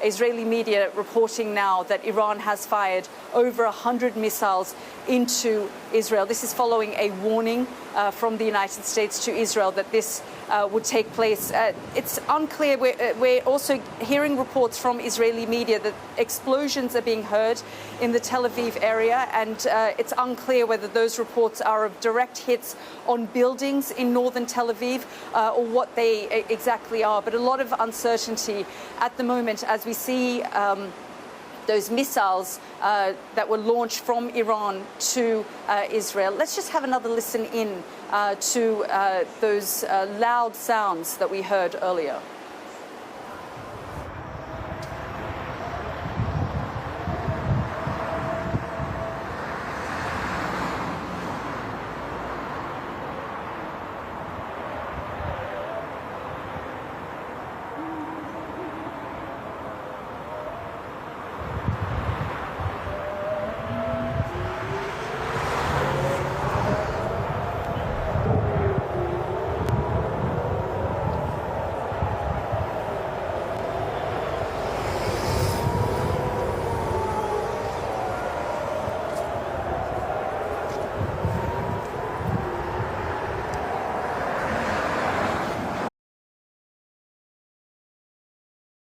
Israeli media reporting now that Iran has fired over 100 missiles into Israel. This is following a warning from the United States to Israel that this would take place. It's unclear. We're also hearing reports from Israeli media that explosions are being heard in the Tel Aviv area, and it's unclear whether those reports are of direct hits on buildings in northern Tel Aviv or what they exactly are. But a lot of uncertainty at the moment as we see those missiles that were launched from Iran to Israel. Let's just have another listen in to those loud sounds that we heard earlier.